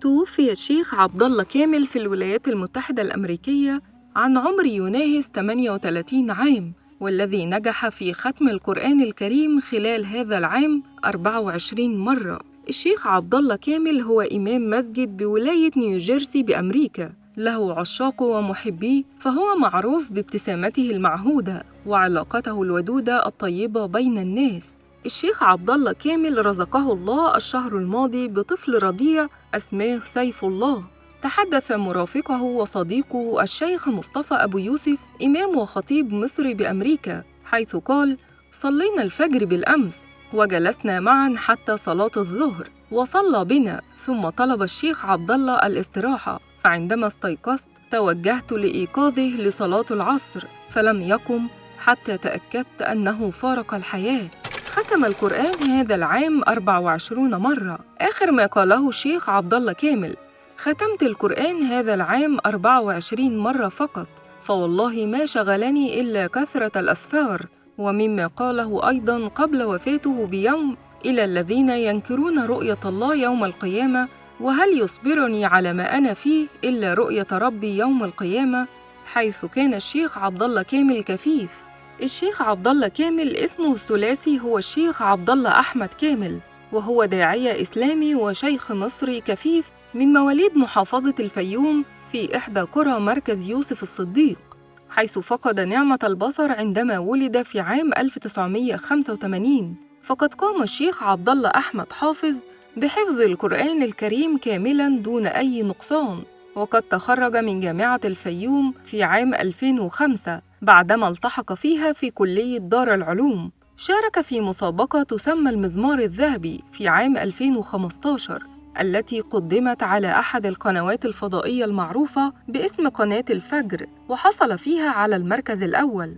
توفي الشيخ عبد الله كامل في الولايات المتحدة الأمريكية عن عمر يناهز 38 عام، والذي نجح في ختم القرآن الكريم خلال هذا العام 24 مرة. الشيخ عبد الله كامل هو إمام مسجد بولاية نيوجيرسي بأمريكا، له عشاقه ومحبيه، فهو معروف بابتسامته المعهودة وعلاقته الودودة الطيبة بين الناس. الشيخ عبد الله كامل رزقه الله الشهر الماضي بطفل رضيع اسماه سيف الله. تحدث مرافقه وصديقه الشيخ مصطفى أبو يوسف إمام وخطيب مصري بأمريكا، حيث قال: صلينا الفجر بالأمس وجلسنا معا حتى صلاة الظهر، وصلى بنا، ثم طلب الشيخ عبد الله الاستراحة، فعندما استيقظت توجهت لإيقاظه لصلاة العصر، فلم يقم حتى تأكدت أنه فارق الحياة. ختم القرآن هذا العام 24 مرة. آخر ما قاله الشيخ عبد الله كامل: ختمت القرآن هذا العام 24 مرة فقط، فوالله ما شغلني إلا كثرة الأسفار. ومما قاله أيضاً قبل وفاته بيوم: إلى الذين ينكرون رؤية الله يوم القيامة، وهل يصبرني على ما أنا فيه إلا رؤية ربي يوم القيامة، حيث كان الشيخ عبد الله كامل كفيف. الشيخ عبد الله كامل اسمه الثلاثي هو الشيخ عبد الله أحمد كامل، وهو داعية إسلامي وشيخ مصري كفيف من مواليد محافظة الفيوم في إحدى قرى مركز يوسف الصديق، حيث فقد نعمة البصر عندما ولد في عام 1985. فقد قام الشيخ عبد الله أحمد حافظ بحفظ القرآن الكريم كاملاً دون أي نقصان، وقد تخرج من جامعة الفيوم في عام 2005 بعدما التحق فيها في كلية دار العلوم. شارك في مسابقة تسمى المزمار الذهبي في عام 2015 التي قدمت على أحد القنوات الفضائية المعروفة باسم قناة الفجر، وحصل فيها على المركز الأول.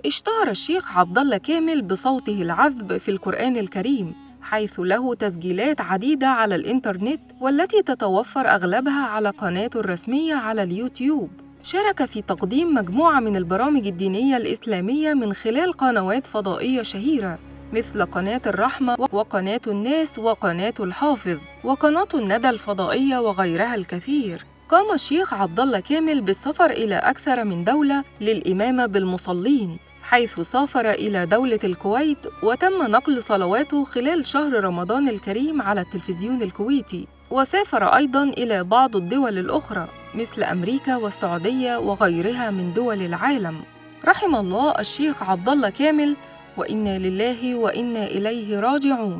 اشتهر الشيخ عبد الله كامل بصوته العذب في القرآن الكريم، حيث له تسجيلات عديدة على الإنترنت والتي تتوفر أغلبها على قناته الرسمية على اليوتيوب. شارك في تقديم مجموعة من البرامج الدينية الإسلامية من خلال قنوات فضائية شهيرة مثل قناة الرحمة وقناة الناس وقناة الحافظ وقناة الندى الفضائية وغيرها الكثير. قام الشيخ عبد الله كامل بالسفر إلى أكثر من دولة للإمامة بالمصلين، حيث سافر إلى دولة الكويت وتم نقل صلواته خلال شهر رمضان الكريم على التلفزيون الكويتي، وسافر أيضاً إلى بعض الدول الأخرى مثل أمريكا والسعودية وغيرها من دول العالم. رحم الله الشيخ عبد الله كامل، وإنا لله وإنا إليه راجعون.